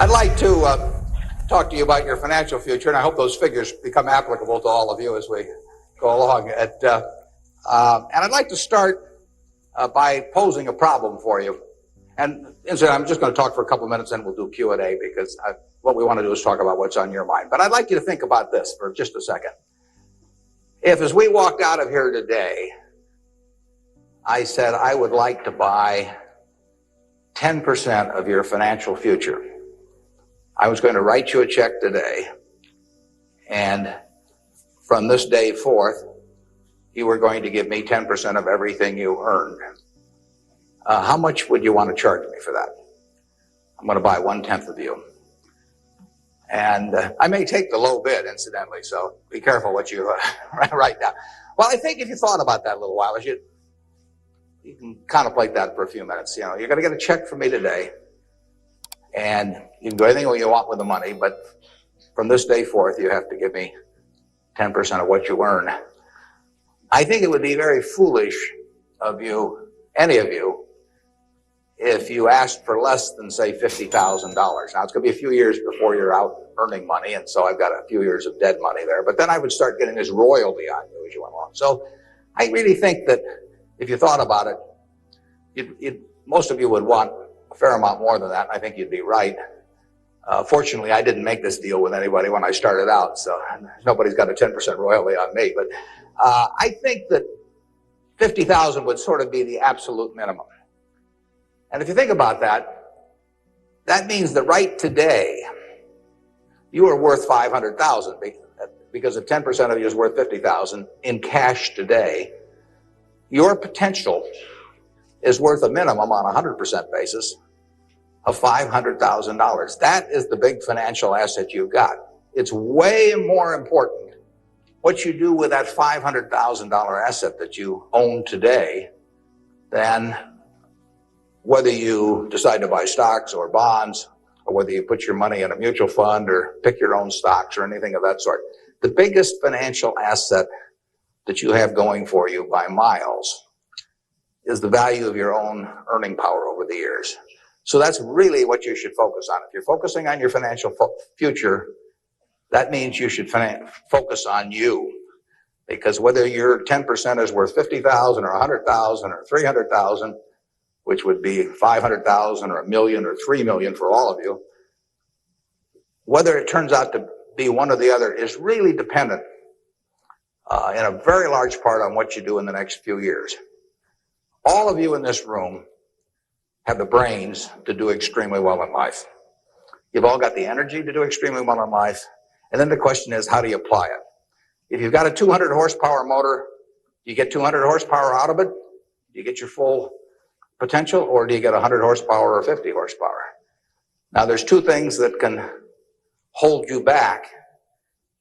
I'd like to talk to you about your financial future, and I hope those figures become applicable to all of you as we go along. And I'd like to start by posing a problem for you. And incidentally, I'm just going to talk for a couple minutes, and we'll do Q&A, because what we want to do is talk about what's on your mind. But I'd like you to think about this for just a second. If, as we walked out of here today, I said I would like to buy 10% of your financial future, I was going to write you a check today, and from this day forth, you were going to give me 10% of everything you earned. How much would you want to charge me for that? I'm going to buy 1/10 of you. And I may take the low bid, incidentally, so be careful what you write down. Well, I think if you thought about that a little while, you can contemplate that for a few minutes. You know, you're going to get a check from me today, and you can do anything you want with the money, but from this day forth, you have to give me 10% of what you earn. I think it would be very foolish of you, any of you, if you asked for less than, say, $50,000. Now, it's going to be a few years before you're out earning money, and so I've got a few years of dead money there, but then I would start getting this royalty on you as you went along. So I really think that if you thought about it, most of you would want a fair amount more than that, and I think you'd be right. Fortunately, I didn't make this deal with anybody when I started out, so nobody's got a 10% royalty on me. But I think that $50,000 would sort of be the absolute minimum. And if you think about that, that means that right today, you are worth $500,000, because if 10% of you is worth $50,000 in cash today, your potential is worth a minimum on a 100% basis of $500,000. That is the big financial asset you've got. It's way more important what you do with that $500,000 asset that you own today than whether you decide to buy stocks or bonds, or whether you put your money in a mutual fund or pick your own stocks or anything of that sort. The biggest financial asset that you have going for you by miles is the value of your own earning power over the years. So that's really what you should focus on. If you're focusing on your financial future, that means you should focus on you. Because whether your 10% is worth $50,000 or $100,000 or $300,000, which would be $500,000 or $1 million or $3 million for all of you, whether it turns out to be one or the other is really dependent in a very large part on what you do in the next few years. All of you in this room have the brains to do extremely well in life. You've all got the energy to do extremely well in life. And then the question is, how do you apply it? If you've got a 200 horsepower motor, do you get 200 horsepower out of it? Do you get your full potential, or do you get 100 horsepower or 50 horsepower? Now, there's two things that can hold you back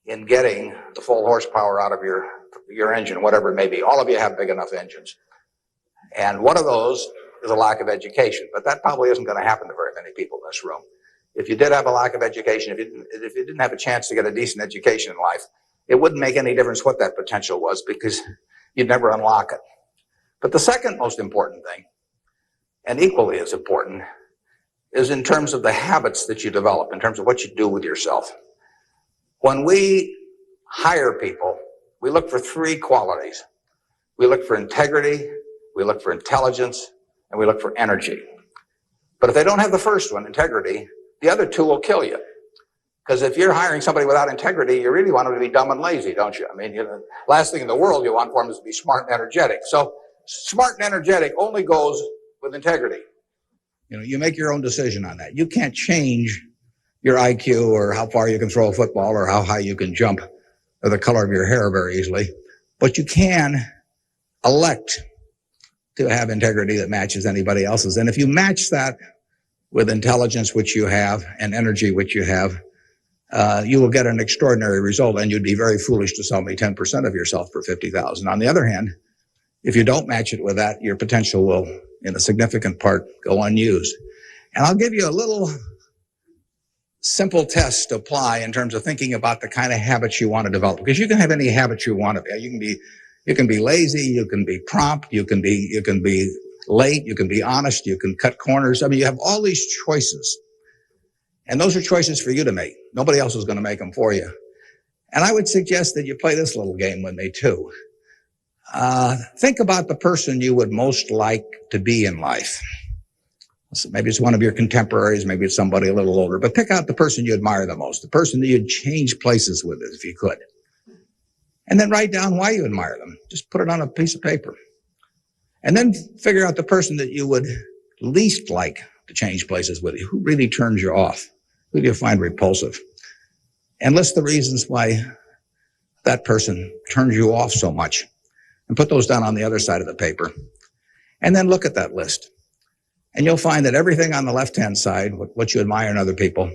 in getting the full horsepower out of your engine, whatever it may be. All of you have big enough engines. And one of those is a lack of education, but that probably isn't going to happen to very many people in this room. If you did have a lack of education, if you didn't have a chance to get a decent education in life, it wouldn't make any difference what that potential was, because you'd never unlock it. But the second most important thing, and equally as important, is in terms of the habits that you develop, in terms of what you do with yourself. When we hire people, we look for three qualities. We look for integrity, we look for intelligence, and we look for energy. But if they don't have the first one, integrity, the other two will kill you. Because if you're hiring somebody without integrity, you really want them to be dumb and lazy, don't you? I mean, last thing in the world you want for them is to be smart and energetic. So smart and energetic only goes with integrity. You know, you make your own decision on that. You can't change your IQ or how far you can throw a football or how high you can jump or the color of your hair very easily. But you can elect to have integrity that matches anybody else's. And if you match that with intelligence, which you have, and energy, which you have, you will get an extraordinary result, and you'd be very foolish to sell me 10% of yourself for $50,000. On the other hand, if you don't match it with that, your potential will, in a significant part, go unused. And I'll give you a little simple test to apply in terms of thinking about the kind of habits you want to develop, because you can have any habits you want to be. You can be lazy, you can be prompt, you can be late, you can be honest, you can cut corners. I mean, you have all these choices. And those are choices for you to make. Nobody else is going to make them for you. And I would suggest that you play this little game with me too. Think about the person you would most like to be in life. So maybe it's one of your contemporaries, maybe it's somebody a little older, but pick out the person you admire the most, the person that you'd change places with if you could. And then write down why you admire them. Just put it on a piece of paper. And then figure out the person that you would least like to change places with you. Who really turns you off? Who do you find repulsive? And list the reasons why that person turns you off so much. And put those down on the other side of the paper. And then look at that list. And you'll find that everything on the left-hand side, what you admire in other people,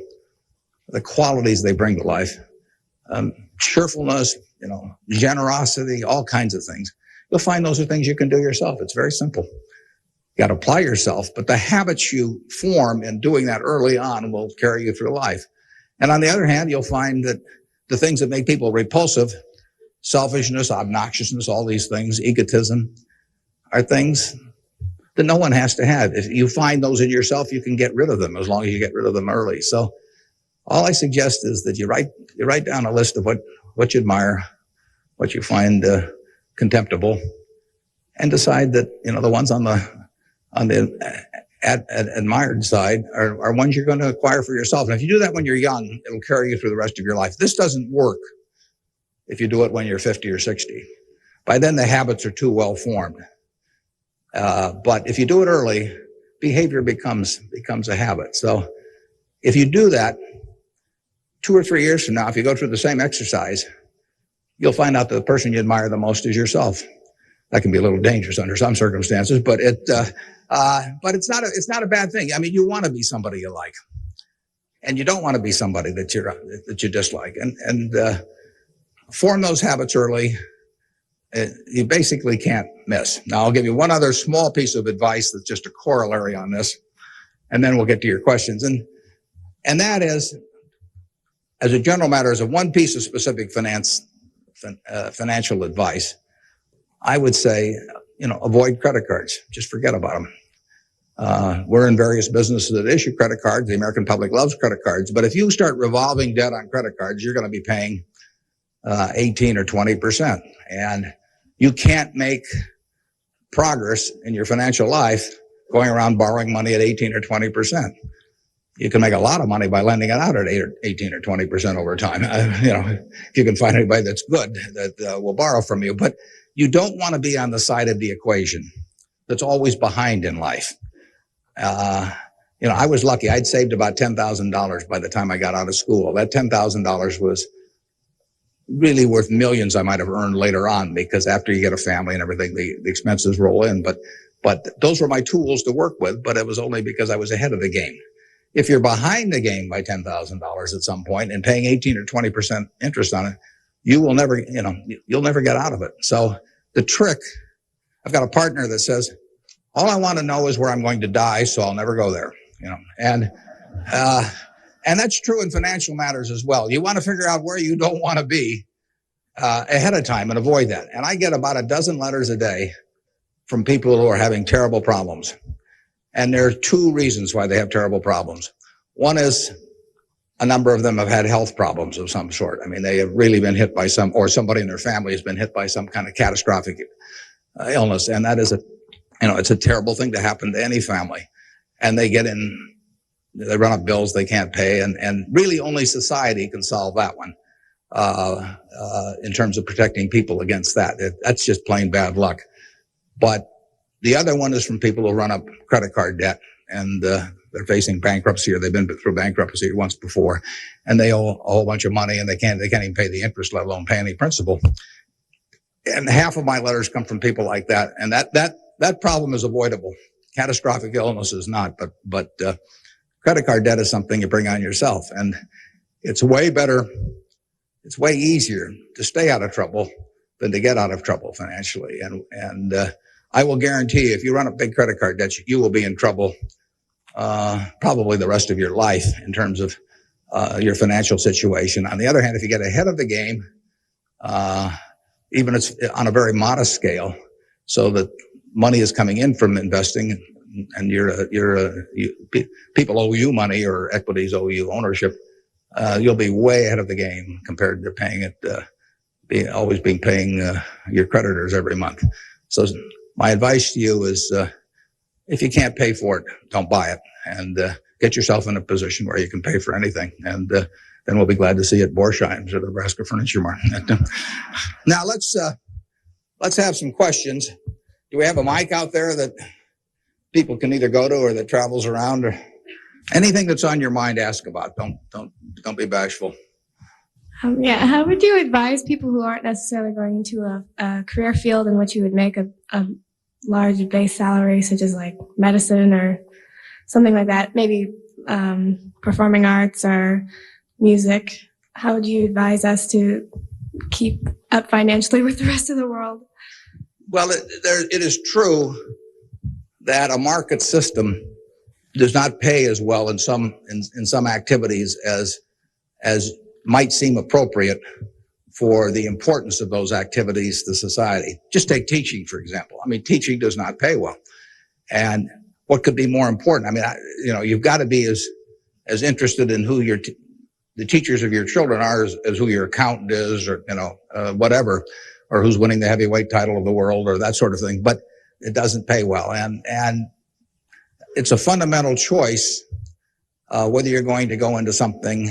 the qualities they bring to life, cheerfulness, generosity, all kinds of things. You'll find those are things you can do yourself. It's very simple. You got to apply yourself, but the habits you form in doing that early on will carry you through life. And on the other hand, you'll find that the things that make people repulsive, selfishness, obnoxiousness, all these things, egotism, are things that no one has to have. If you find those in yourself, you can get rid of them as long as you get rid of them early. So all I suggest is that you write down a list of what you admire, what you find contemptible, and decide that the ones on the admired side are ones you're going to acquire for yourself. And if you do that when you're young, it'll carry you through the rest of your life. This doesn't work if you do it when you're 50 or 60. By then, the habits are too well formed. But if you do it early, behavior becomes a habit. So if you do that 2 or 3 years from now, if you go through the same exercise, you'll find out that the person you admire the most is yourself. That can be a little dangerous under some circumstances, but it's not a bad thing. I mean, you want to be somebody you like, and you don't want to be somebody that you dislike, and form those habits early. You basically can't miss. Now, I'll give you one other small piece of advice that's just a corollary on this, and then we'll get to your questions. And that is, as a general matter, as a one piece of specific financial advice, I would say, avoid credit cards. Just forget about them. We're in various businesses that issue credit cards. The American public loves credit cards. But if you start revolving debt on credit cards, you're going to be paying 18 or 20%. And you can't make progress in your financial life going around borrowing money at 18 or 20%. You can make a lot of money by lending it out at 18 or 20% over time. If you can find anybody that's good that will borrow from you. But you don't want to be on the side of the equation that's always behind in life. I was lucky. I'd saved about $10,000 by the time I got out of school. That $10,000 was really worth millions I might have earned later on, because after you get a family and everything, the expenses roll in. But those were my tools to work with, but it was only because I was ahead of the game. If you're behind the game by $10,000 at some point and paying 18 or 20% interest on it, you will never, you'll never get out of it. So the trick, I've got a partner that says, all I want to know is where I'm going to die, so I'll never go there, and that's true in financial matters as well. You want to figure out where you don't want to be ahead of time and avoid that. And I get about a dozen letters a day from people who are having terrible problems. And there are two reasons why they have terrible problems. One is a number of them have had health problems of some sort. I mean, they have really been hit by or somebody in their family has been hit by some kind of catastrophic illness. And that is it's a terrible thing to happen to any family. And they run up bills they can't pay. And really only society can solve that one, in terms of protecting people against that. That's just plain bad luck. But the other one is from people who run up credit card debt, and they're facing bankruptcy, or they've been through bankruptcy once before, and they owe a whole bunch of money, and they can't even pay the interest, let alone pay any principal. And half of my letters come from people like that, and that problem is avoidable. Catastrophic illness is not, but credit card debt is something you bring on yourself, and it's way better. It's way easier to stay out of trouble than to get out of trouble financially, and I will guarantee if you run up big credit card debts, you will be in trouble probably the rest of your life in terms of your financial situation. On the other hand, if you get ahead of the game, even it's on a very modest scale, so that money is coming in from investing, and people owe you money or equities owe you ownership, you'll be way ahead of the game compared to paying it, paying your creditors every month. So my advice to you is, if you can't pay for it, don't buy it, and get yourself in a position where you can pay for anything. And then we'll be glad to see you at Borsheim's or the Nebraska Furniture Market. Now let's have some questions. Do we have a mic out there that people can either go to or that travels around, or anything that's on your mind? Ask about. Don't be bashful. How would you advise people who aren't necessarily going into a career field in which you would make a large base salary, such as like medicine or something like that, maybe performing arts or music? How would you advise us to keep up financially with the rest of the world? Well, it is true that a market system does not pay as well in some activities as might seem appropriate for the importance of those activities to society. Just take teaching, for example. I mean, teaching does not pay well. And what could be more important? I mean, you've got to be as interested in who the teachers of your children are as who your accountant is, or, whatever, or who's winning the heavyweight title of the world, or that sort of thing. But it doesn't pay well. And it's a fundamental choice, whether you're going to go into something.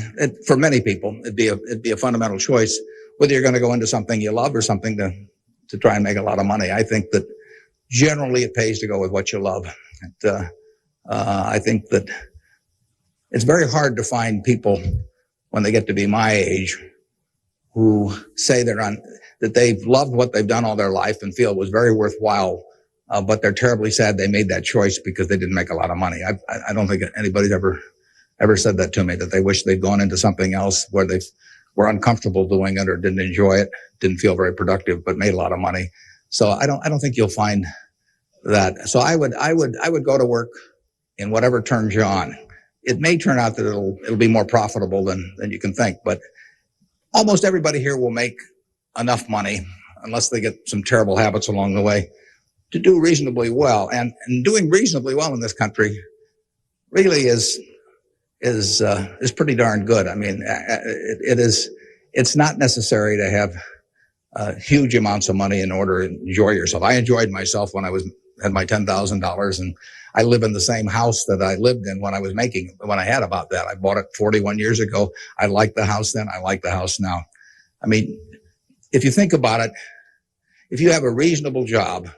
For many people, it'd be a fundamental choice whether you're going to go into something you love or something to try and make a lot of money. I think that generally it pays to go with what you love. I think that it's very hard to find people when they get to be my age who say that they've loved what they've done all their life and feel it was very worthwhile, but they're terribly sad they made that choice because they didn't make a lot of money. I don't think anybody's ever said that to me, that they wish they'd gone into something else where they were uncomfortable doing it or didn't enjoy it, didn't feel very productive, but made a lot of money. So I don't think you'll find that. So I would go to work in whatever turns you on. It may turn out that it'll be more profitable than you can think, but almost everybody here will make enough money, unless they get some terrible habits along the way, to do reasonably well. And doing reasonably well in this country really is pretty darn good. I mean, it's not necessary to have huge amounts of money in order to enjoy yourself. I enjoyed myself when I had my $10,000, and I live in the same house that I lived in when I had about that. I bought it 41 years ago. I liked the house then. I like the house now. I mean, if you think about it, if you have a reasonable job,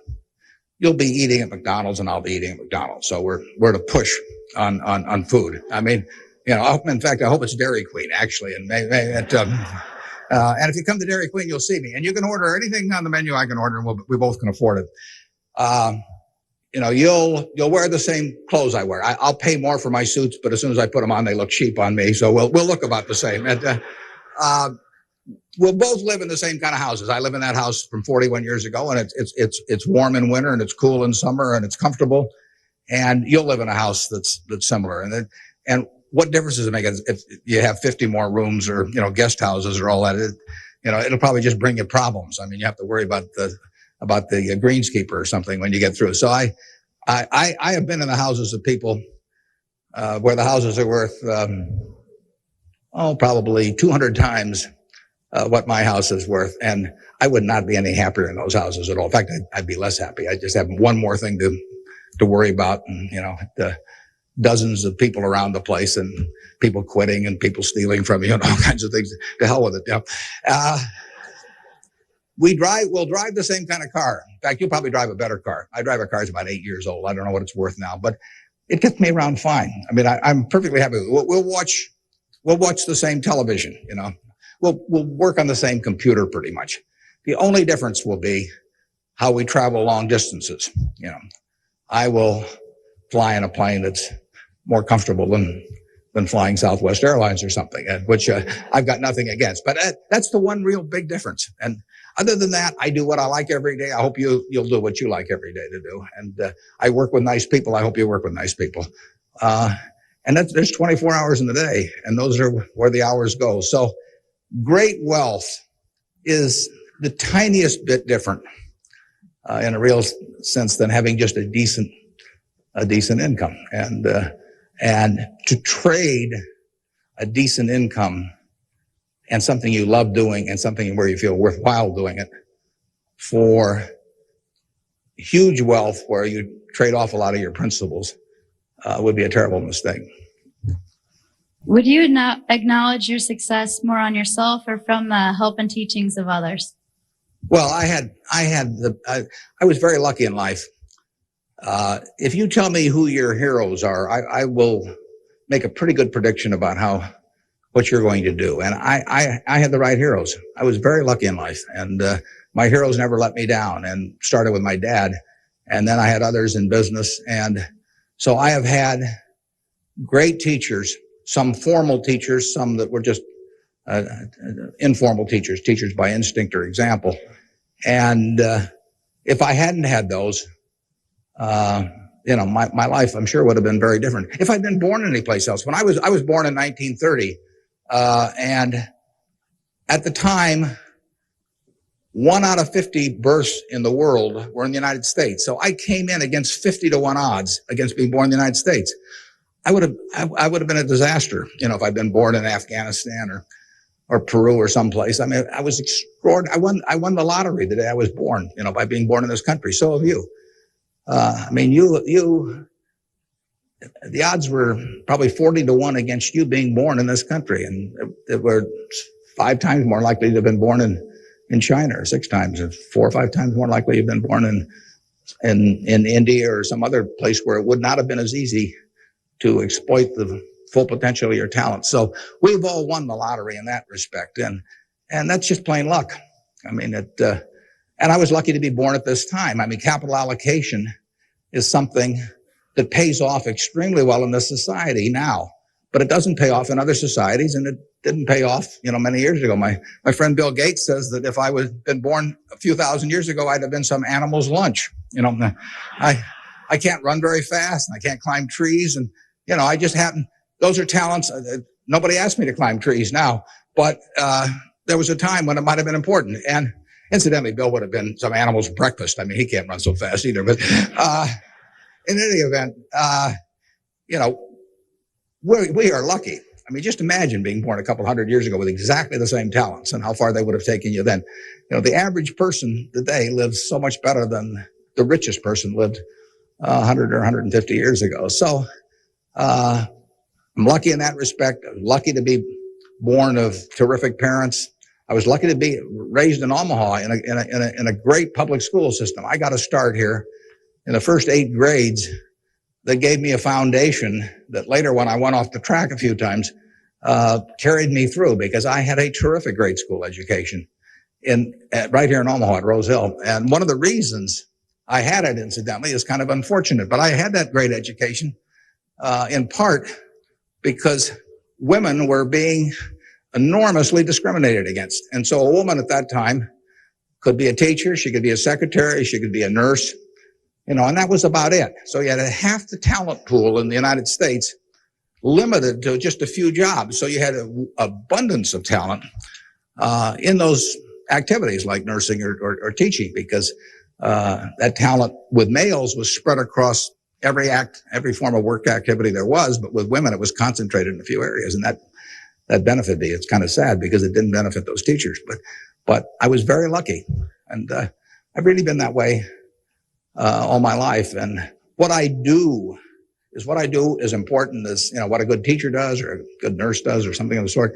you'll be eating at McDonald's and I'll be eating at McDonald's. So we're to push on food. I mean, in fact, I hope it's Dairy Queen actually. And and if you come to Dairy Queen, you'll see me, and you can order anything on the menu I can order, and we both can afford it. You'll wear the same clothes I wear. I'll pay more for my suits, but as soon as I put them on, they look cheap on me. So we'll look about the same. And, we'll both live in the same kind of houses. I live in that house from 41 years ago, and it's warm in winter and it's cool in summer and it's comfortable. And you'll live in a house that's similar. And what difference does it make if you have 50 more rooms or, guest houses or all that? It'll probably just bring you problems. I mean, you have to worry about the greenskeeper or something when you get through. So I have been in the houses of people, where the houses are worth, probably 200 times what my house is worth. And I would not be any happier in those houses at all. In fact, I'd be less happy. I just have one more thing to worry about. And, the dozens of people around the place and people quitting and people stealing from you and all kinds of things. To hell with it. We'll drive the same kind of car. In fact, you'll probably drive a better car. I drive a car that's about 8 years old. I don't know what it's worth now, but it gets me around fine. I mean, I'm perfectly happy. We'll watch the same television, We'll work on the same computer pretty much. The only difference will be how we travel long distances. I will fly in a plane that's more comfortable than flying Southwest Airlines or something, which I've got nothing against. But that's the one real big difference. And other than that, I do what I like every day. I hope you'll do what you like every day to do. And I work with nice people. I hope you work with nice people. And there's 24 hours in the day, and those are where the hours go. So great wealth is the tiniest bit different in a real sense than having just a decent a decent income. And to trade a decent income and something you love doing and something where you feel worthwhile doing it for huge wealth where you trade off a lot of your principles would be a terrible mistake. Would you now acknowledge your success more on yourself or from the help and teachings of others? Well, I was very lucky in life. If you tell me who your heroes are, I will make a pretty good prediction about what you're going to do. And I had the right heroes. I was very lucky in life, and my heroes never let me down. And started with my dad, and then I had others in business, and so I have had great teachers. Some formal teachers, some that were just informal teachers by instinct or example. And if I hadn't had those, my life, I'm sure, would have been very different. If I'd been born anyplace else. When I was born in 1930, and at the time, 1 out of 50 births in the world were in the United States. So I came in against 50-1 odds against being born in the United States. I would have been a disaster, if I'd been born in Afghanistan or Peru or someplace. I mean, I was extraordinary. I won the lottery the day I was born, by being born in this country. So have you. The odds were probably 40-1 against you being born in this country, and it were 5 times more likely to have been born in China, or 6 times, or 4 or 5 times more likely to have been born in India or some other place where it would not have been as easy to exploit the full potential of your talent. So we've all won the lottery in that respect, and that's just plain luck. And I was lucky to be born at this time. Capital allocation is something that pays off extremely well in this society now, but it doesn't pay off in other societies, and it didn't pay off, many years ago. My friend Bill Gates says that if I had been born a few thousand years ago, I'd have been some animal's lunch. I can't run very fast, and I can't climb trees, and I just happen. Those are talents. Nobody asked me to climb trees now, but there was a time when it might have been important. And incidentally, Bill would have been some animal's breakfast. He can't run so fast either. But in any event, we are lucky. Just imagine being born a couple hundred years ago with exactly the same talents and how far they would have taken you then. The average person today lives so much better than the richest person lived 100 or 150 years ago. So I'm lucky in that respect. I'm lucky to be born of terrific parents. I was lucky to be raised in Omaha in a great public school system. I got a start here in the first 8 grades that gave me a foundation that later, when I went off the track a few times, carried me through, because I had a terrific grade school education right here in Omaha at Rose Hill. And one of the reasons I had it, incidentally, is kind of unfortunate, but I had that great education in part because women were being enormously discriminated against. And so a woman at that time could be a teacher, she could be a secretary, she could be a nurse, and that was about it. So you had half the talent pool in the United States limited to just a few jobs. So you had an abundance of talent in those activities like nursing or teaching, because that talent with males was spread across every form of work activity there was, but with women it was concentrated in a few areas, and that benefited me. It's kind of sad because it didn't benefit those teachers, but I was very lucky, and I've really been that way all my life. And what I do is important as what a good teacher does or a good nurse does or something of the sort.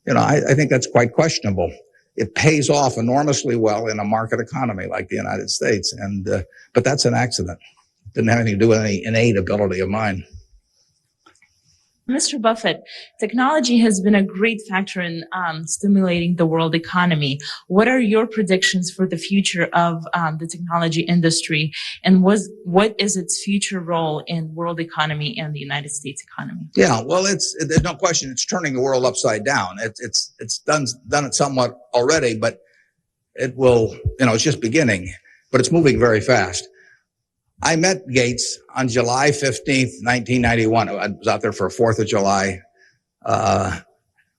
I think that's quite questionable. It pays off enormously well in a market economy like the United States, but that's an accident. It didn't have anything to do with any innate ability of mine. Mr. Buffett, technology has been a great factor in stimulating the world economy. What are your predictions for the future of the technology industry, and what is its future role in world economy and the United States economy? Yeah, well, there's no question it's turning the world upside down. It's done it somewhat already, but it will, it's just beginning, but it's moving very fast. I met Gates on July 15th, 1991. I was out there for a 4th of July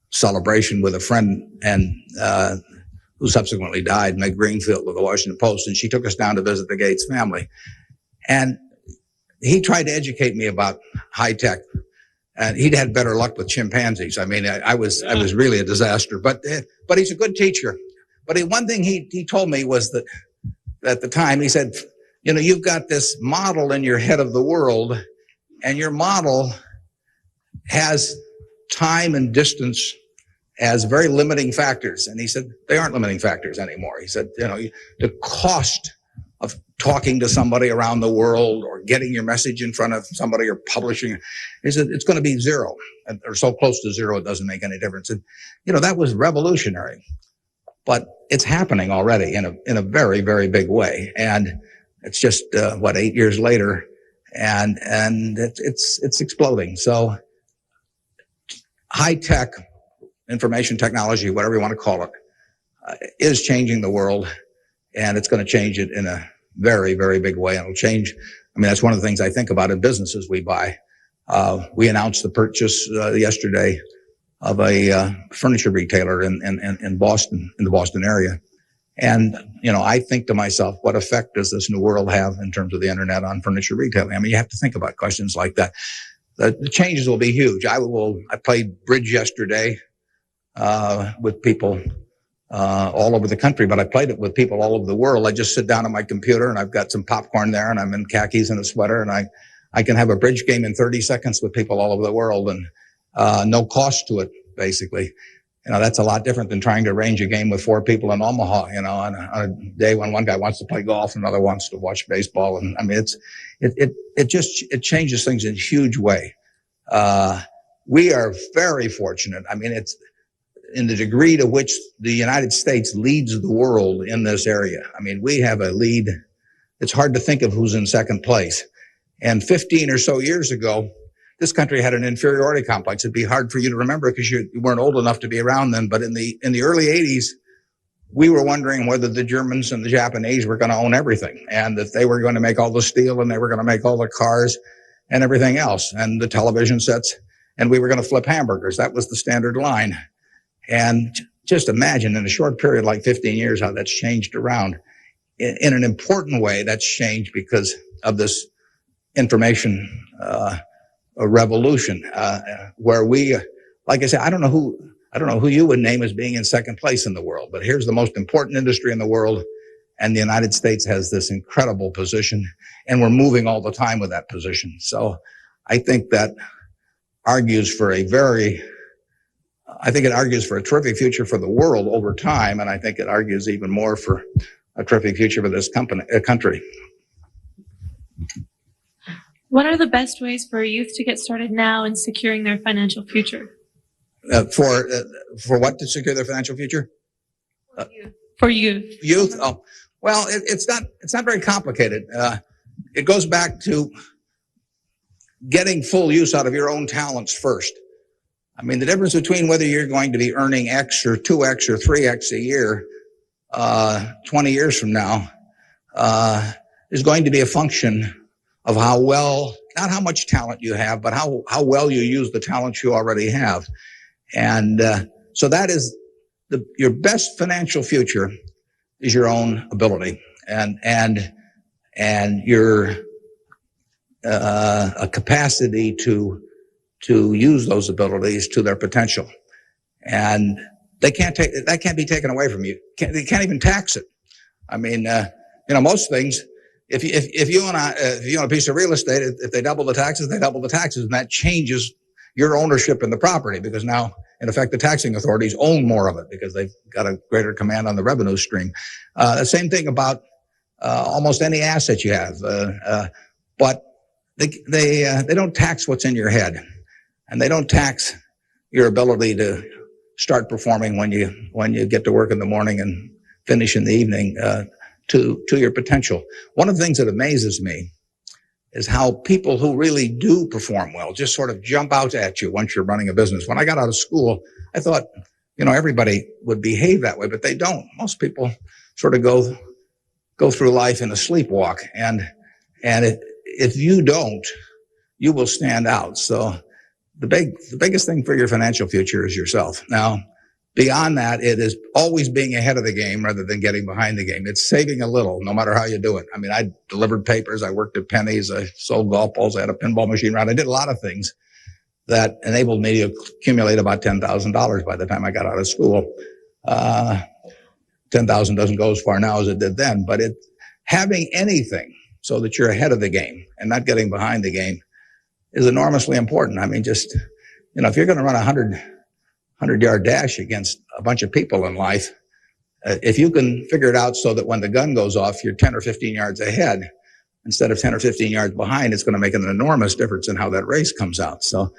celebration with a friend and who subsequently died, Meg Greenfield of the Washington Post, and she took us down to visit the Gates family. And he tried to educate me about high tech, and he'd had better luck with chimpanzees. I mean, I was really a disaster, but he's a good teacher. But one thing he told me was that at the time, he said, you know, you've got this model in your head of the world, and your model has time and distance as very limiting factors. And he said, they aren't limiting factors anymore. He said, you know, the cost of talking to somebody around the world or getting your message in front of somebody or publishing, he said, it's going to be zero, or so close to zero it doesn't make any difference. And, you know, that was revolutionary. But it's happening already in a very, very big way. And it's just, 8 years later, and it's exploding. So high tech, information technology, whatever you want to call it, is changing the world, and it's going to change it in a very, very big way. And it'll change. I mean, that's one of the things I think about in businesses we buy. We announced the purchase yesterday of a furniture retailer in Boston, in the Boston area. And, you know, I think to myself, what effect does this new world have in terms of the internet on furniture retailing? I mean, you have to think about questions like that. The changes will be huge. I played bridge yesterday with people all over the country, but I played it with people all over the world. I just sit down on my computer and I've got some popcorn there and I'm in khakis and a sweater, and I can have a bridge game in 30 seconds with people all over the world, and no cost to it, basically. You know, that's a lot different than trying to arrange a game with 4 people in Omaha, you know, on a day when one guy wants to play golf and another wants to watch baseball. And I mean, it changes things in a huge way. We are very fortunate. I mean, it's in the degree to which the United States leads the world in this area. I mean, we have a lead. It's hard to think of who's in second place. And 15 or so years ago, this country had an inferiority complex. It'd be hard for you to remember because you weren't old enough to be around then. But in the early 80s, we were wondering whether the Germans and the Japanese were going to own everything, and that they were going to make all the steel and they were going to make all the cars and everything else, and the television sets, and we were going to flip hamburgers. That was the standard line. And just imagine in a short period like 15 years how that's changed around. In an important way, that's changed because of this information a revolution, where we, like I said, I don't know who you would name as being in second place in the world, but here's the most important industry in the world, and the United States has this incredible position, and we're moving all the time with that position. So I think that argues for a terrific future for the world over time, and I think it argues even more for a terrific future for this country. What are the best ways for youth to get started now in securing their financial future? For what to secure their financial future? For youth. Youth? Oh, well, it's not very complicated. It goes back to getting full use out of your own talents first. I mean, the difference between whether you're going to be earning X or 2X or 3X a year 20 years from now is going to be a function of how well, not how much talent you have, but how well you use the talent you already have. And so that is your best financial future is your own ability and your a capacity to use those abilities to their potential. And that can't be taken away from you. They can't even tax it. I mean, most things, if you own a piece of real estate, if they double the taxes, they double the taxes, and that changes your ownership in the property, because now, in effect, the taxing authorities own more of it because they've got a greater command on the revenue stream. The same thing about almost any asset you have, but they don't tax what's in your head, and they don't tax your ability to start performing when you get to work in the morning and finish in the evening to your potential. One of the things that amazes me is how people who really do perform well just sort of jump out at you once you're running a business. When I got out of school, I thought, everybody would behave that way, but they don't. Most people sort of go through life in a sleepwalk, and if you don't, you will stand out. So the biggest thing for your financial future is yourself. Now, beyond that, it is always being ahead of the game rather than getting behind the game. It's saving a little, no matter how you do it. I mean, I delivered papers. I worked at Penny's. I sold golf balls. I had a pinball machine around. I did a lot of things that enabled me to accumulate about $10,000 by the time I got out of school. 10,000 doesn't go as far now as it did then, but having anything so that you're ahead of the game and not getting behind the game is enormously important. I mean, just, if you're going to run a 100-yard dash against a bunch of people in life, if you can figure it out so that when the gun goes off, you're 10 or 15 yards ahead instead of 10 or 15 yards behind, it's going to make an enormous difference in how that race comes out. So,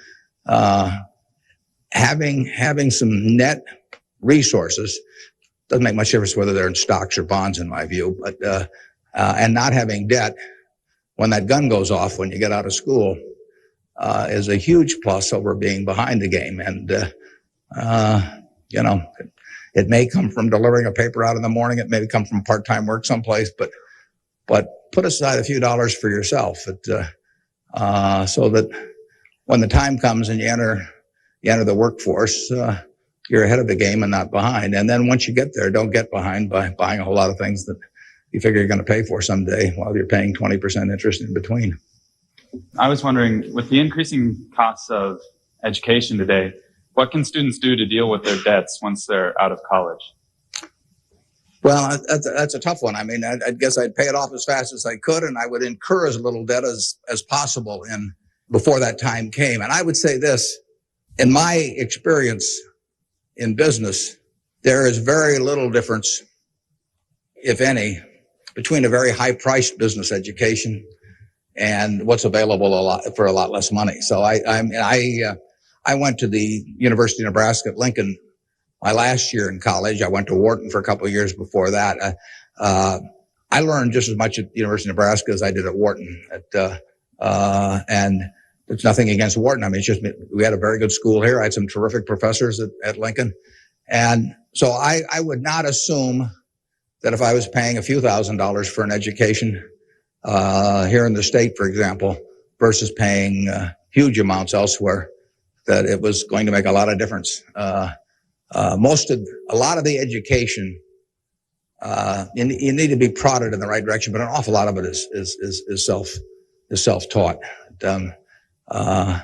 having some net resources doesn't make much difference whether they're in stocks or bonds, in my view, but, and not having debt when that gun goes off when you get out of school, is a huge plus over being behind the game. And, it may come from delivering a paper out in the morning. It may come from part-time work someplace, but put aside a few dollars for yourself, so that when the time comes and you enter the workforce, you're ahead of the game and not behind. And then once you get there, don't get behind by buying a whole lot of things that you figure you're going to pay for someday while you're paying 20% interest in between. I was wondering, with the increasing costs of education today, what can students do to deal with their debts once they're out of college? Well, that's a tough one. I mean, I guess I'd pay it off as fast as I could, and I would incur as little debt as possible before that time came. And I would say this, in my experience in business, there is very little difference, if any, between a very high-priced business education and what's available for a lot less money. So I went to the University of Nebraska at Lincoln my last year in college. I went to Wharton for a couple of years before that. I learned just as much at the University of Nebraska as I did at Wharton. And there's nothing against Wharton. I mean, it's just we had a very good school here. I had some terrific professors at Lincoln. And so I would not assume that if I was paying a few $1,000s for an education here in the state, for example, versus paying huge amounts elsewhere, that it was going to make a lot of difference. A lot of the education, you need to be prodded in the right direction, but an awful lot of it is self-taught. I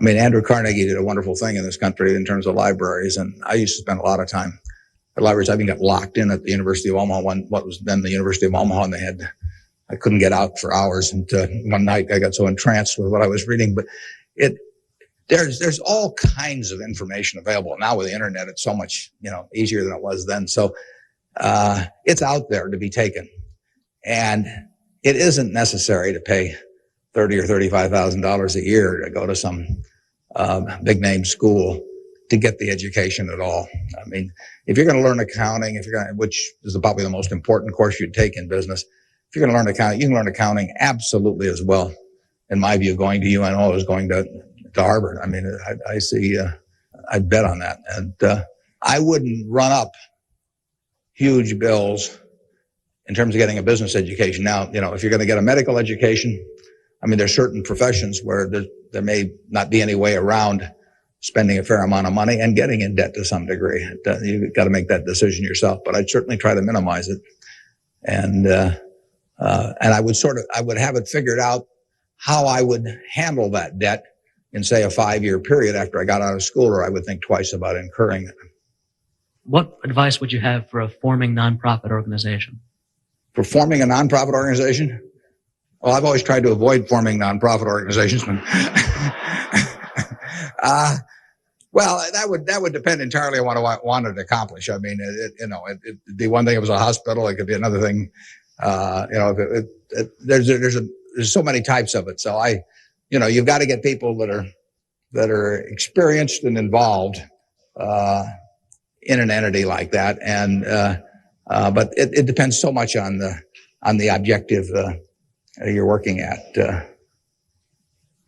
mean, Andrew Carnegie did a wonderful thing in this country in terms of libraries, and I used to spend a lot of time at libraries. I even got locked in at the University of Omaha, what was then the University of Omaha, and I couldn't get out for hours. And one night I got so entranced with what I was reading, but there's all kinds of information available now with the internet. It's so much easier than it was then. So it's out there to be taken, and it isn't necessary to pay $30,000 or $35,000 a year to go to some big name school to get the education at all. I mean, if you're going to learn accounting, which is probably the most important course you'd take in business, if you're going to learn accounting, you can learn accounting absolutely as well, in my view, going to UNO as going to Harvard. I mean, I see, I'd bet on that. And I wouldn't run up huge bills in terms of getting a business education. Now, if you're going to get a medical education, I mean, there's certain professions where there may not be any way around spending a fair amount of money and getting in debt to some degree. You've got to make that decision yourself, but I'd certainly try to minimize it. And I would have it figured out how I would handle that debt in, say, a 5-year period after I got out of school, or I would think twice about incurring it. What advice would you have for a forming nonprofit organization? For forming a nonprofit organization? Well, I've always tried to avoid forming nonprofit organizations. Well, that would depend entirely on what I wanted to accomplish. I mean, it'd be one thing if it was a hospital. It could be another thing. There's so many types of it. So you've got to get people that are experienced and involved in an entity like that. And but it depends so much on the objective you're working at.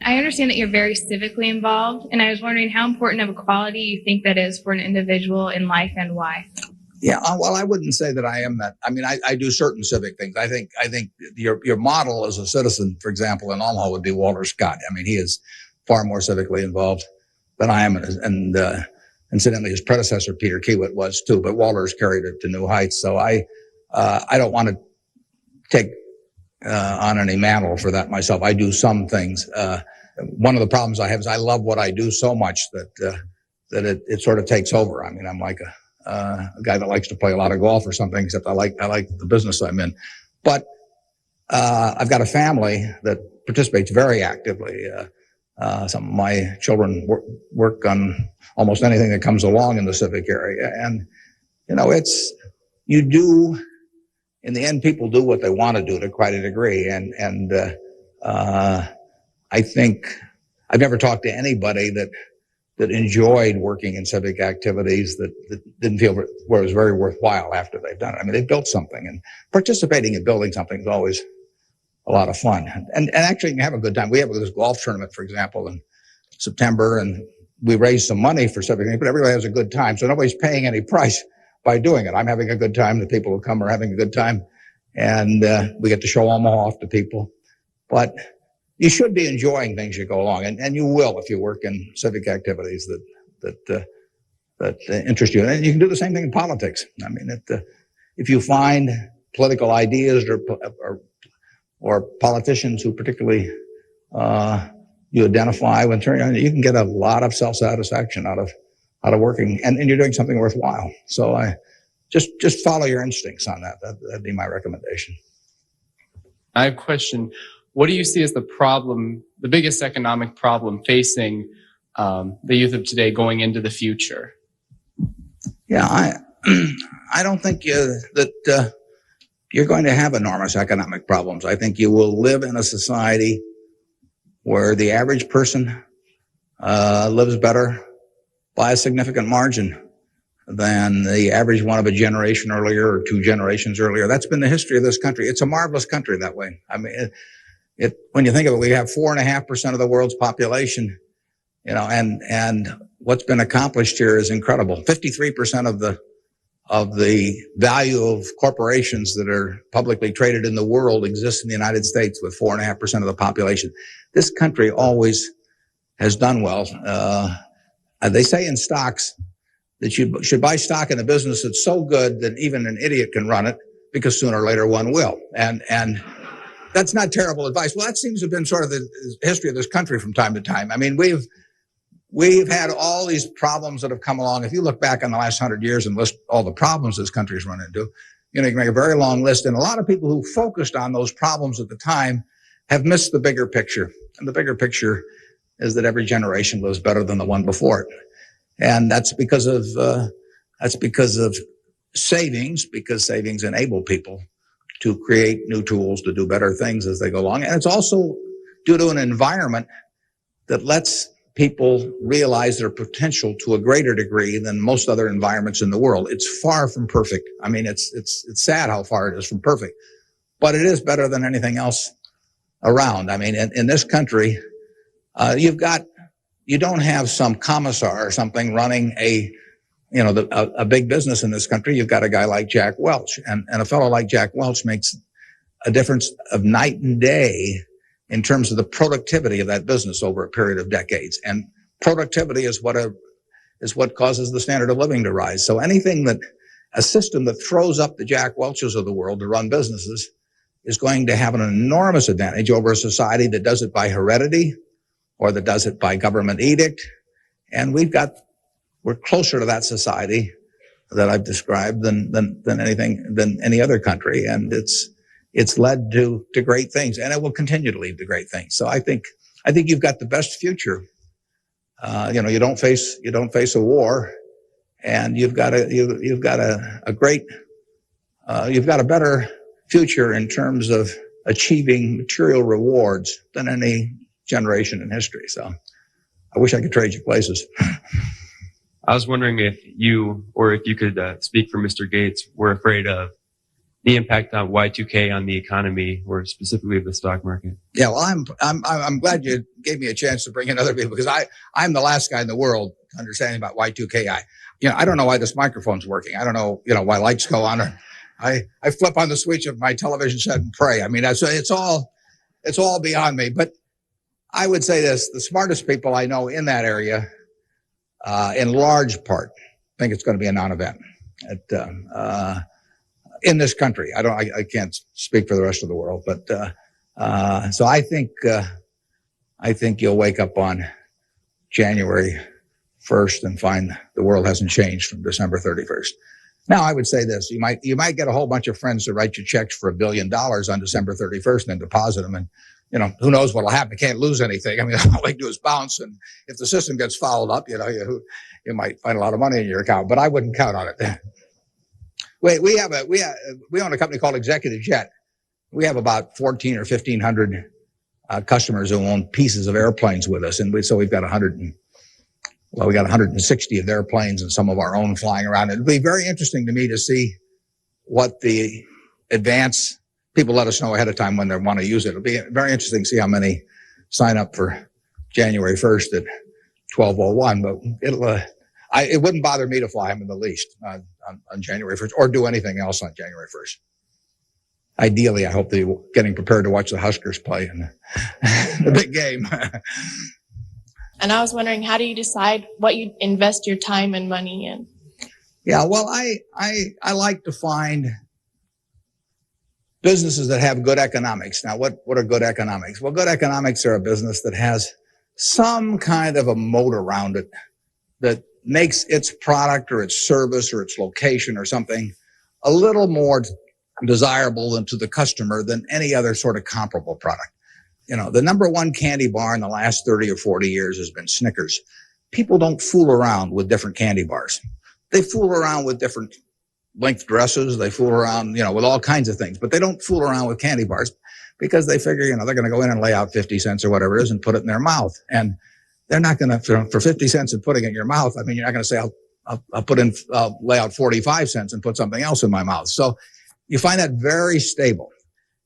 I understand that you're very civically involved, and I was wondering how important of a quality you think that is for an individual in life and why. Yeah, well, I wouldn't say that I am that. I mean, I do certain civic things. I think your model as a citizen, for example, in Omaha would be Walter Scott. I mean, he is far more civically involved than I am, and Incidentally, his predecessor, Peter Kiewit, was too, but Walter's carried it to new heights. So I don't want to take on any mantle for that myself. I do some things. One of the problems I have is I love what I do so much that it sort of takes over. I mean, I'm like a guy that likes to play a lot of golf or something, except I like the business I'm in. But I've got a family that participates very actively. Some of my children work on almost anything that comes along in the civic area. And, in the end, people do what they want to do to quite a degree. And I think I've never talked to anybody that enjoyed working in civic activities that didn't feel it was very worthwhile after they've done it. I mean, they built something, and participating in building something is always a lot of fun. And actually you can have a good time. We have this golf tournament, for example, in September, and we raised some money for civic things, but everybody has a good time. So nobody's paying any price by doing it. I'm having a good time. The people who come are having a good time. And we get to show Omaha off to people. But you should be enjoying things you go along, and you will if you work in civic activities that interest you. And you can do the same thing in politics. I mean, if you find political ideas or politicians who particularly you identify with, you can get a lot of self-satisfaction out of working, and you're doing something worthwhile. So I just follow your instincts on that. That'd be my recommendation. I have a question. What do you see as the biggest economic problem facing the youth of today going into the future? Yeah, I don't think that you're going to have enormous economic problems. I think you will live in a society where the average person lives better by a significant margin than the average one of a generation earlier or two generations earlier. That's been the history of this country. It's a marvelous country that way. I mean, when you think of it, we have 4.5% of the world's population, and what's been accomplished here is incredible. 53% of the value of corporations that are publicly traded in the world exists in the United States with 4.5% of the population. This country always has done well. They say in stocks that you should buy stock in a business that's so good that even an idiot can run it, because sooner or later one will. And that's not terrible advice. Well, that seems to have been sort of the history of this country from time to time. I mean, we've had all these problems that have come along. If you look back on the last 100 years and list all the problems this country's run into, you can make a very long list. And a lot of people who focused on those problems at the time have missed the bigger picture. And the bigger picture is that every generation lives better than the one before it. And that's because of savings, because savings enable people to create new tools to do better things as they go along. And it's also due to an environment that lets people realize their potential to a greater degree than most other environments in the world. It's far from perfect. I mean, it's sad how far it is from perfect, but it is better than anything else around. I mean, in this country, you don't have some commissar or something running a big business in this country. You've got a guy like Jack Welch, and a fellow like Jack Welch makes a difference of night and day in terms of the productivity of that business over a period of decades. And productivity is what causes the standard of living to rise. So a system that throws up the Jack Welches of the world to run businesses is going to have an enormous advantage over a society that does it by heredity or that does it by government edict. And we're closer to that society that I've described than any other country. And it's led to great things, and it will continue to lead to great things. So I think you've got the best future. You don't face a war, and you've got a better future in terms of achieving material rewards than any generation in history. So I wish I could trade you places. I was wondering if you could speak for Mr. Gates, were afraid of the impact on Y2K on the economy, or specifically the stock market. Yeah, well, I'm glad you gave me a chance to bring in other people, because I'm the last guy in the world understanding about Y2K. I don't know why this microphone's working. I don't know, why lights go on. Or I flip on the switch of my television set and pray. I mean, it's all beyond me. But I would say this: the smartest people I know in that area in large part, think it's going to be a non-event in this country. I can't speak for the rest of the world, but so I think you'll wake up on January 1st and find the world hasn't changed from December 31st. Now, I would say this: you might get a whole bunch of friends to write you checks for $1 billion on December 31st and then deposit them, and who knows what'll happen? You can't lose anything. I mean, all they do is bounce, and if the system gets fouled up, you might find a lot of money in your account. But I wouldn't count on it. We own a company called Executive Jet. We have about 1,400 or 1,500 customers who own pieces of airplanes with us, and so we've got 160 of their planes and some of our own flying around. It'll be very interesting to me to see what the advance people let us know ahead of time when they want to use it. It'll be very interesting to see how many sign up for January 1st at 12:01. But it wouldn't bother me to fly them in the least on January 1st or do anything else on January 1st. Ideally, I hope they're getting prepared to watch the Huskers play in the big game. And I was wondering, how do you decide what you invest your time and money in? Yeah, well, I like to find businesses that have good economics. Now, what are good economics? Well, good economics are a business that has some kind of a moat around it that makes its product or its service or its location or something a little more desirable to the customer than any other sort of comparable product. The number one candy bar in the last 30 or 40 years has been Snickers. People don't fool around with different candy bars. They fool around with different length dresses. They fool around, with all kinds of things, but they don't fool around with candy bars because they figure, they're going to go in and lay out 50 cents or whatever it is and put it in their mouth. And they're not going to, for 50 cents and putting it in your mouth, I mean, you're not going to say, I'll lay out 45 cents and put something else in my mouth. So you find that very stable.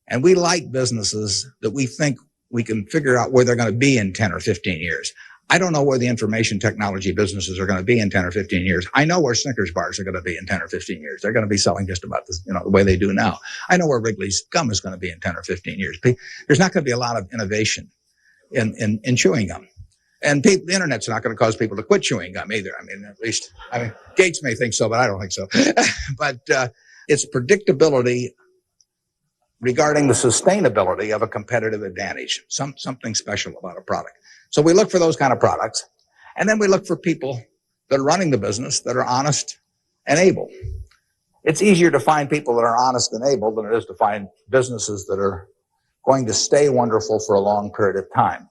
And we like businesses that we think we can figure out where they're going to be in 10 or 15 years. I don't know where the information technology businesses are going to be in 10 or 15 years. I know where Snickers bars are going to be in 10 or 15 years. They're going to be selling just about the way they do now. I know where Wrigley's gum is going to be in 10 or 15 years. There's not going to be a lot of innovation in chewing gum. And the internet's not going to cause people to quit chewing gum either. Gates may think so, but I don't think so. But it's predictability regarding the sustainability of a competitive advantage, something special about a product. So we look for those kind of products, and then we look for people that are running the business that are honest and able. It's easier to find people that are honest and able than it is to find businesses that are going to stay wonderful for a long period of time.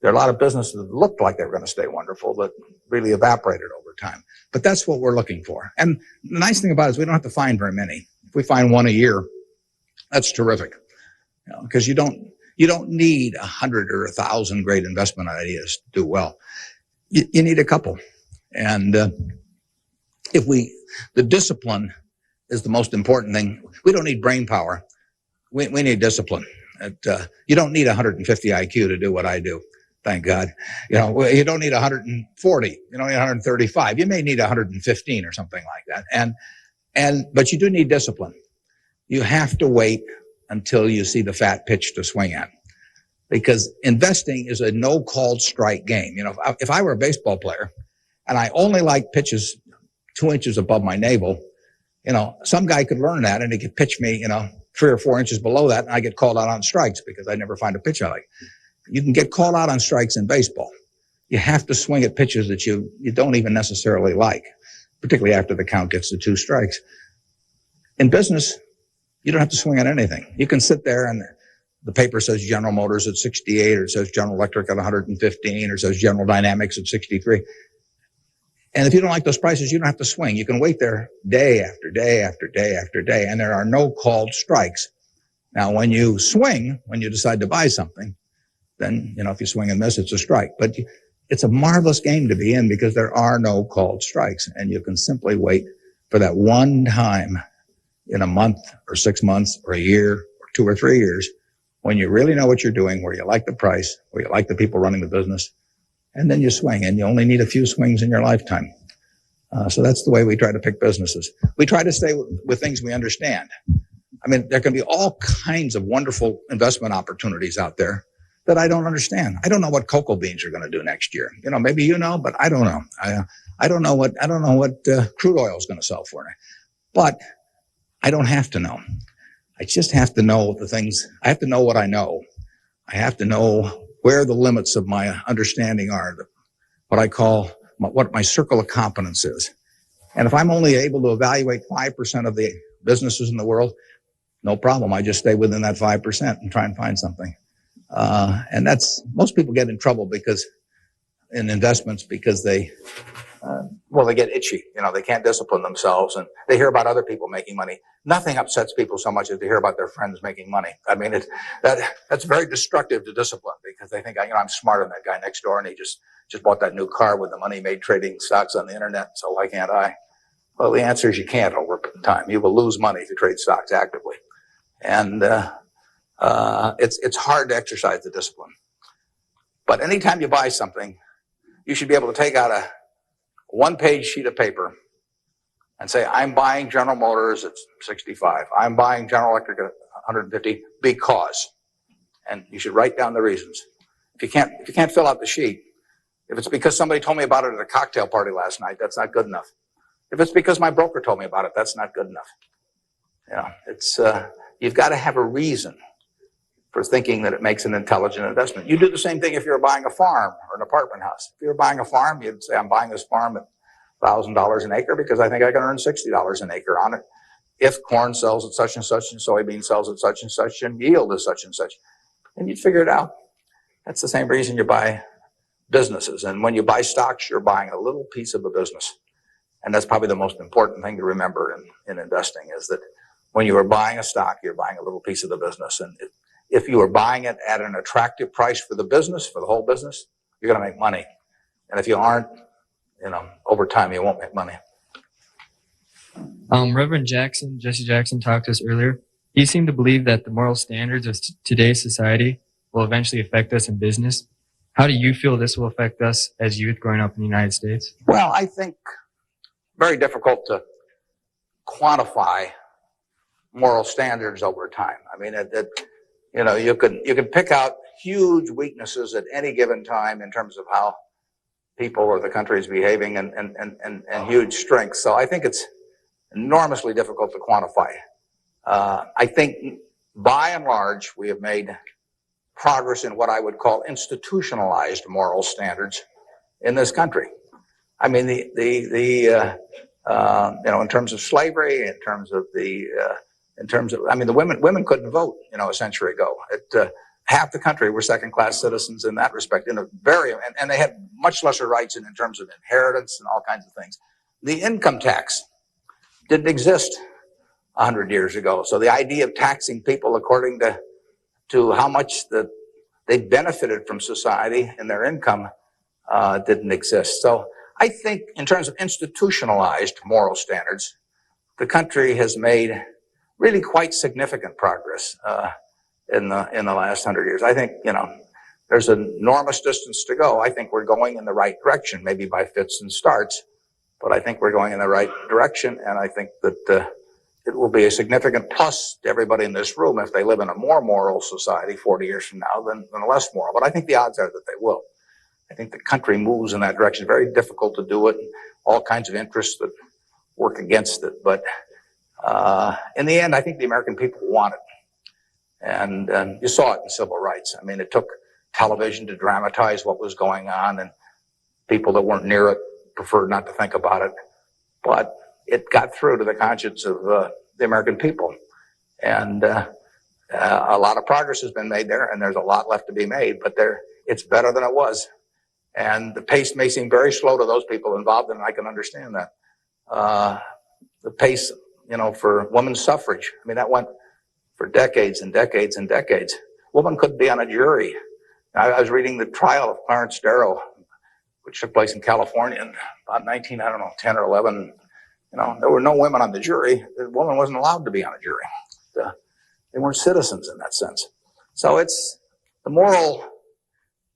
There are a lot of businesses that looked like they were going to stay wonderful that really evaporated over time. But that's what we're looking for. And the nice thing about it is we don't have to find very many. If we find one a year, that's terrific, because you don't need 100 or 1,000 great investment ideas to do well. You need a couple. And the discipline is the most important thing. We don't need brain power. We need discipline. You don't need 150 IQ to do what I do. Thank God. You don't need 140. You don't need 135. You may need 115 or something like that. But you do need discipline. You have to wait until you see the fat pitch to swing at, because investing is a no-called strike game. If I were a baseball player and I only like pitches 2 inches above my navel, some guy could learn that and he could pitch me, 3 or 4 inches below that, and I get called out on strikes because I never find a pitch I like. You can get called out on strikes in baseball. You have to swing at pitches that you don't even necessarily like, particularly after the count gets to 2 strikes. In business, you don't have to swing at anything. You can sit there and the paper says General Motors at 68, or it says General Electric at 115, or it says General Dynamics at 63. And if you don't like those prices, you don't have to swing. You can wait there day after day after day after day, and there are no called strikes. Now, when you swing, when you decide to buy something, then, if you swing and miss, it's a strike. But it's a marvelous game to be in because there are no called strikes, and you can simply wait for that one time in a month or 6 months or a year or 2 or 3 years when you really know what you're doing, where you like the price, where you like the people running the business, and then you swing, and you only need a few swings in your lifetime. So that's the way we try to pick businesses. We try to stay with things we understand. There can be all kinds of wonderful investment opportunities out there that I don't understand. I don't know what cocoa beans are going to do next year. Maybe you know, but I don't know. I don't know what crude oil is going to sell for. But I don't have to know. I just have to know the things. I have to know what I know. I have to know where the limits of my understanding are, what I call what my circle of competence is. And if I'm only able to evaluate 5% of the businesses in the world, no problem. I just stay within that 5% and try and find something. And most people get in trouble in investments because they get itchy. They can't discipline themselves, and they hear about other people making money. Nothing upsets people so much as to hear about their friends making money. I mean, that's very destructive to discipline, because they think, I'm smarter than that guy next door, and he just bought that new car with the money made trading stocks on the internet, so why can't I? Well, the answer is you can't over time. You will lose money if you trade stocks actively. And it's hard to exercise the discipline. But anytime you buy something, you should be able to take out a one-page sheet of paper and say, I'm buying General Motors at 65. I'm buying General Electric at 150 because. And you should write down the reasons. If you can't fill out the sheet, if it's because somebody told me about it at a cocktail party last night, that's not good enough. If it's because my broker told me about it, that's not good enough. You've got to have a reason for thinking that it makes an intelligent investment. You do the same thing if you're buying a farm or an apartment house. If you're buying a farm, you'd say, I'm buying this farm at $1,000 an acre because I think I can earn $60 an acre on it. If corn sells at such and such, and soybean sells at such and such, and yield is such and such. And you'd figure it out. That's the same reason you buy businesses. And when you buy stocks, you're buying a little piece of a business. And that's probably the most important thing to remember in investing, is that when you are buying a stock, you're buying a little piece of the business. And if you are buying it at an attractive price for the business, for the whole business, you're going to make money. And if you aren't, over time, you won't make money. Reverend Jesse Jackson talked to us earlier. He seemed to believe that the moral standards of today's society will eventually affect us in business. How do you feel this will affect us as youth growing up in the United States? Well, I think very difficult to quantify moral standards over time. I mean, you can pick out huge weaknesses at any given time in terms of how people or the country is behaving, and huge strengths. So I think it's enormously difficult to quantify. I think by and large we have made progress in what I would call institutionalized moral standards in this country. I mean, in terms of slavery, in terms of the women couldn't vote, a century ago. Half the country were second-class citizens in that respect, and they had much lesser rights in terms of inheritance and all kinds of things. The income tax didn't exist 100 years ago, so the idea of taxing people according to how much that they benefited from society and their income didn't exist. So I think in terms of institutionalized moral standards, the country has made really quite significant progress in the last 100 years. I think, there's an enormous distance to go. I think we're going in the right direction, maybe by fits and starts, but I think we're going in the right direction, and I think that it will be a significant plus to everybody in this room if they live in a more moral society 40 years from now than a less moral. But I think the odds are that they will. I think the country moves in that direction. Very difficult to do it. All kinds of interests that work against it. But in the end, I think the American people want it. And you saw it in civil rights. I mean, it took television to dramatize what was going on, and people that weren't near it preferred not to think about it. But it got through to the conscience of the American people. And a lot of progress has been made there, and there's a lot left to be made, but it's better than it was. And the pace may seem very slow to those people involved, and I can understand that. The pace, for women's suffrage, I mean, that went for decades and decades and decades. Women couldn't be on a jury. I was reading the trial of Clarence Darrow, which took place in California in about 10 or 11. There were no women on the jury. The woman wasn't allowed to be on a jury. They weren't citizens in that sense. So it's the moral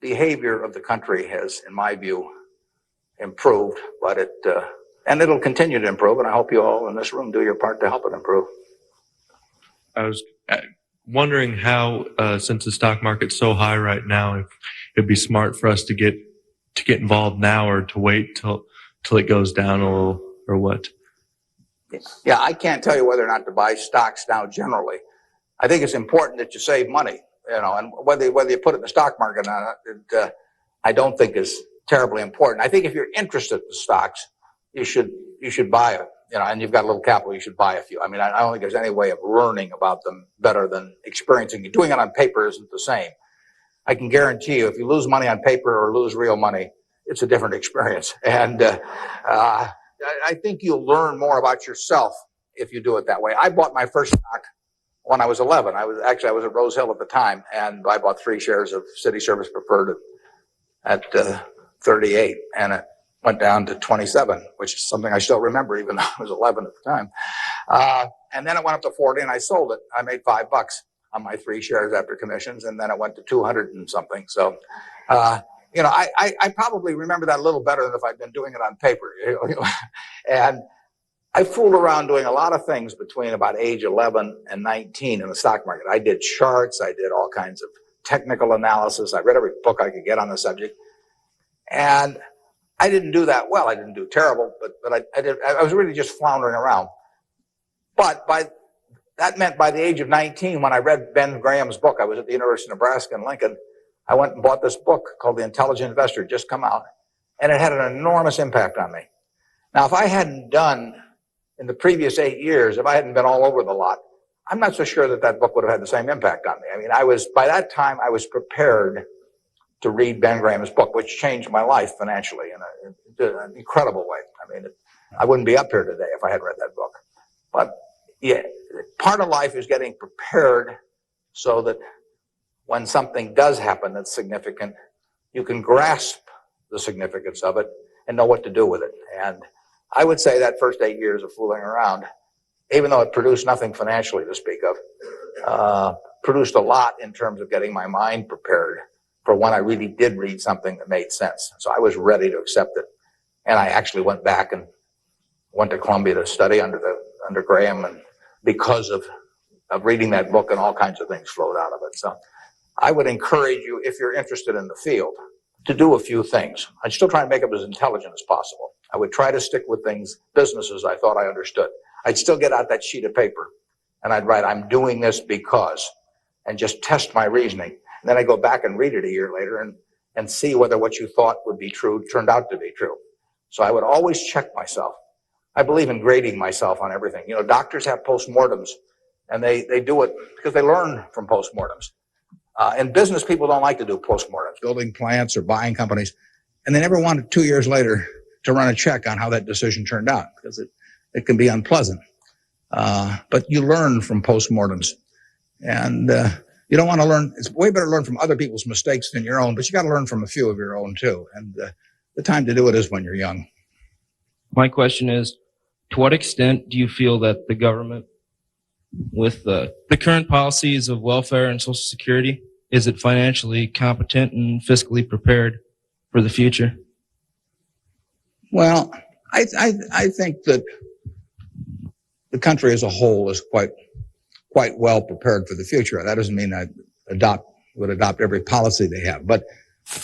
behavior of the country has, in my view, improved, but and it'll continue to improve, and I hope you all in this room do your part to help it improve. wondering how, since the stock market's so high right now, if it'd be smart for us to get involved now or to wait till it goes down a little, or what? Yeah, I can't tell you whether or not to buy stocks now generally. I think it's important that you save money, and whether you put it in the stock market or not, I don't think is terribly important. I think if you're interested in stocks, you should buy it, and you've got a little capital, you should buy a few. I mean, I don't think there's any way of learning about them better than experiencing it. Doing it on paper isn't the same. I can guarantee you, if you lose money on paper or lose real money, it's a different experience. And I think you'll learn more about yourself if you do it that way. I bought my first stock when I was 11. I was at Rose Hill at the time, and I bought 3 shares of City Service Preferred at 38, and it went down to 27, which is something I still remember, even though I was 11 at the time. And then it went up to 40, and I sold it. I made $5 on my 3 shares after commissions, and then it went to 200 and something. So, I probably remember that a little better than if I'd been doing it on paper. And I fooled around doing a lot of things between about age 11 and 19 in the stock market. I did charts. I did all kinds of technical analysis. I read every book I could get on the subject. And I didn't do that well. I didn't do terrible, but I was really just floundering around. But that meant by the age of 19, when I read Ben Graham's book, I was at the University of Nebraska in Lincoln, I went and bought this book called The Intelligent Investor, just come out, and it had an enormous impact on me. Now, if I hadn't done, in the previous 8 years, if I hadn't been all over the lot, I'm not so sure that book would have had the same impact on me. I mean, by that time, I was prepared to read Ben Graham's book, which changed my life financially in an incredible way. I mean, I wouldn't be up here today if I had read that book. But yeah, part of life is getting prepared so that when something does happen that's significant, you can grasp the significance of it and know what to do with it. And I would say that first 8 years of fooling around, even though it produced nothing financially to speak of, produced a lot in terms of getting my mind prepared for when I really did read something that made sense. So I was ready to accept it. And I actually went back and went to Columbia to study under Graham, and because of reading that book, and all kinds of things flowed out of it. So I would encourage you, if you're interested in the field, to do a few things. I'd still try and make it as intelligent as possible. I would try to stick with businesses I thought I understood. I'd still get out that sheet of paper and I'd write, I'm doing this because, and just test my reasoning. And then I go back and read it a year later and see whether what you thought would be true turned out to be true. So I would always check myself. I believe in grading myself on everything. Doctors have postmortems, and they do it because they learn from postmortems. In business, people don't like to do postmortems, building plants or buying companies, and they never want 2 years later to run a check on how that decision turned out, because it can be unpleasant. But you learn from postmortems, and you don't want to learn. It's way better to learn from other people's mistakes than your own, but you got to learn from a few of your own too. And the time to do it is when you're young. My question is, to what extent do you feel that the government, with the current policies of welfare and Social Security, is it financially competent and fiscally prepared for the future? Well, I think that the country as a whole is quite well prepared for the future. That doesn't mean I would adopt every policy they have, but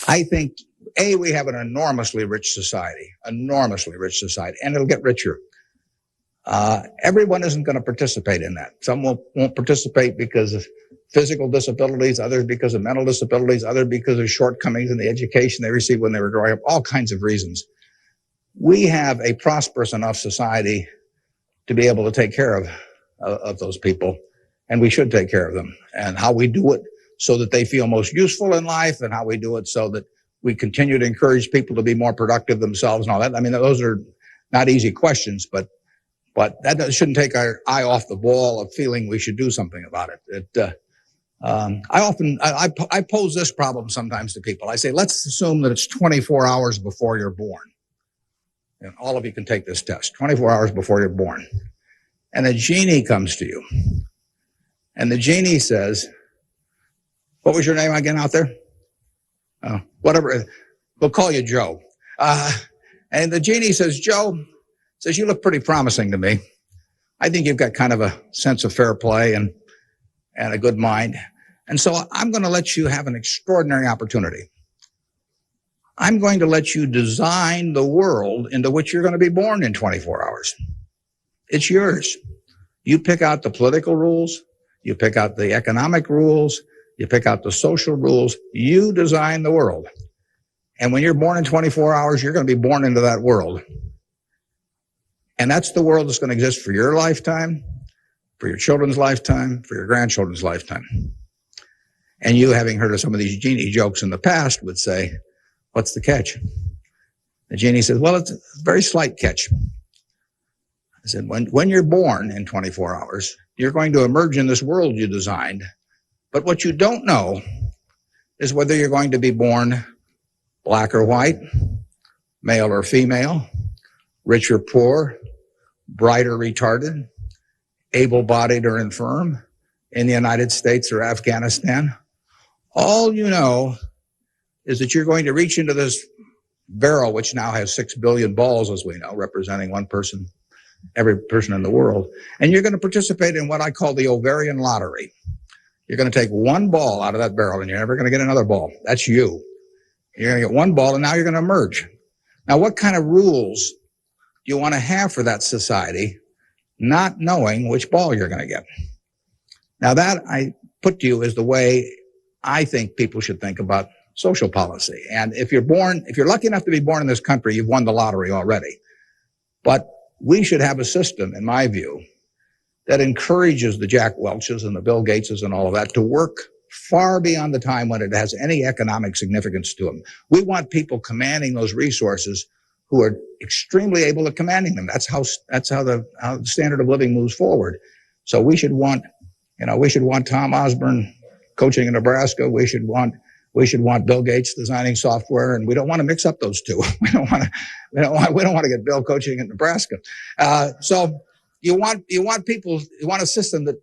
I think we have an enormously rich society, and it'll get richer. Everyone isn't going to participate in that. Some won't participate because of physical disabilities, others because of mental disabilities, others because of shortcomings in the education they received when they were growing up, all kinds of reasons. We have a prosperous enough society to be able to take care of those people, and we should take care of them. And how we do it so that they feel most useful in life, and how we do it so that we continue to encourage people to be more productive themselves and all that. I mean, those are not easy questions, but that shouldn't take our eye off the ball of feeling we should do something about it. I pose this problem sometimes to people. I say, let's assume that it's 24 hours before you're born. And all of you can take this test, 24 hours before you're born. And a genie comes to you. And the genie says, what was your name again out there? Whatever. We'll call you Joe. And the genie says, Joe, you look pretty promising to me. I think you've got kind of a sense of fair play, and and a good mind. And so I'm going to let you have an extraordinary opportunity. I'm going to let you design the world into which you're going to be born in 24 hours. It's yours. You pick out the political rules. You pick out the economic rules. You pick out the social rules. You design the world. And when you're born in 24 hours, you're going to be born into that world. And that's the world that's going to exist for your lifetime, for your children's lifetime, for your grandchildren's lifetime. And you, having heard of some of these genie jokes in the past, would say, what's the catch? The genie says, well, it's a very slight catch. I said, when you're born in 24 hours, you're going to emerge in this world you designed. But what you don't know is whether you're going to be born black or white, male or female, rich or poor, bright or retarded, able-bodied or infirm, in the United States or Afghanistan. All you know is that you're going to reach into this barrel, which now has 6 billion balls, as we know, representing one person, every person in the world. And you're going to participate in what I call the ovarian lottery. You're going to take one ball out of that barrel, and you're never going to get another ball. That's you. You're going to get one ball, and now you're going to emerge. Now, what kind of rules do you want to have for that society, not knowing which ball you're going to get? Now, that I put to you is the way I think people should think about social policy. And if you're lucky enough to be born in this country, you've won the lottery already. But we should have a system, in my view, that encourages the Jack Welches and the Bill Gateses and all of that to work far beyond the time when it has any economic significance to them. We want people commanding those resources who are extremely able at commanding them. That's how the standard of living moves forward. So we should want Tom Osborne coaching in Nebraska. We should want Bill Gates designing software, and we don't want to mix up those two. We don't want to get Bill coaching in Nebraska. So you want a system that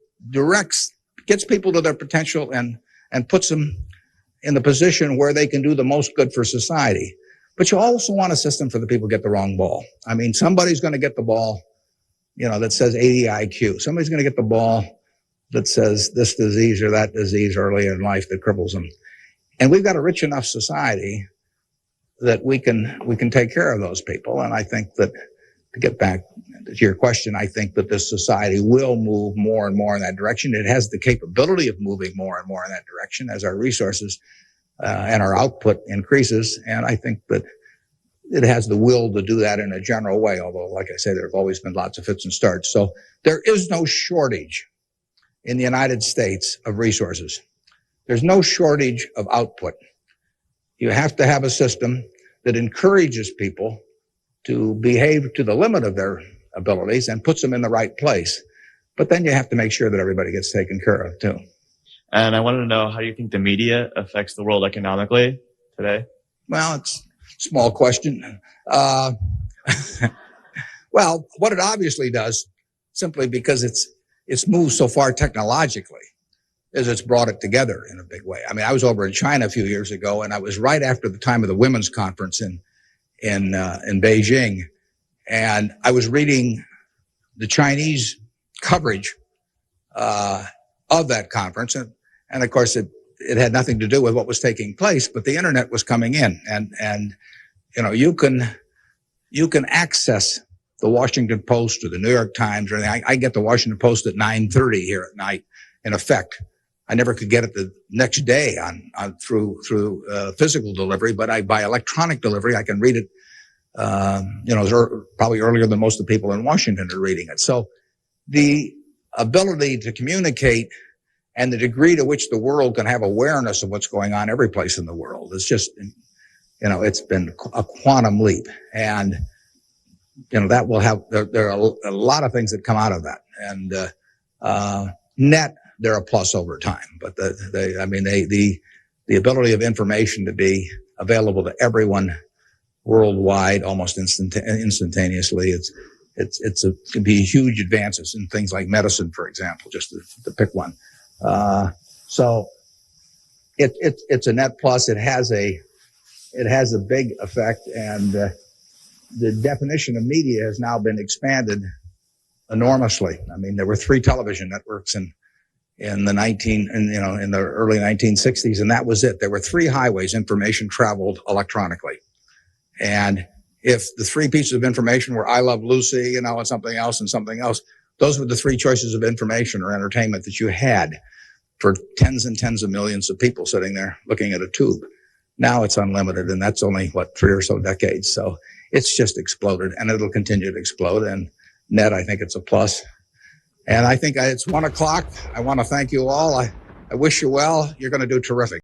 gets people to their potential and puts them in the position where they can do the most good for society. But you also want a system for the people who get the wrong ball. I mean, somebody's going to get the ball, that says 80 IQ. Somebody's going to get the ball that says this disease or that disease early in life that cripples them. And we've got a rich enough society that we can take care of those people. And I think that, to get back to your question, I think that this society will move more and more in that direction. It has the capability of moving more and more in that direction as our resources and our output increases. And I think that it has the will to do that in a general way, although, like I say, there have always been lots of fits and starts. So there is no shortage in the United States of resources. There's no shortage of output. You have to have a system that encourages people to behave to the limit of their abilities and puts them in the right place. But then you have to make sure that everybody gets taken care of, too. And I wanted to know, how do you think the media affects the world economically today? Well, it's a small question. Well, what it obviously does, simply because it's moved so far technologically, is it's brought it together in a big way. I mean, I was over in China a few years ago, and I was right after the time of the women's conference in Beijing, and I was reading the Chinese coverage of that conference, and of course it had nothing to do with what was taking place, but the internet was coming in, and you can access the Washington Post or the New York Times or anything. I get the Washington Post at 9:30 here at night. In effect, I never could get it the next day through physical delivery, but by electronic delivery, I can read it. Probably earlier than most of the people in Washington are reading it. So the ability to communicate and the degree to which the world can have awareness of what's going on every place in the world is just, it's been a quantum leap. And, that will have, there are a lot of things that come out of that. And, net, they're a plus over time. But the ability of information to be available to everyone worldwide almost instantaneously, it can be huge advances in things like medicine, for example, just to pick one. So it's a net plus. It has a big effect, and the definition of media has now been expanded enormously. I mean, there were 3 television networks in in the early 1960s, and that was it. There were three highways information traveled electronically. And if the three pieces of information were I Love Lucy, and something else, those were the three choices of information or entertainment that you had for tens and tens of millions of people sitting there looking at a tube. Now it's unlimited, and that's only, 3 or so decades. So it's just exploded, and it'll continue to explode. And net, I think it's a plus. And I think it's 1:00. I want to thank you all. I wish you well. You're going to do terrific.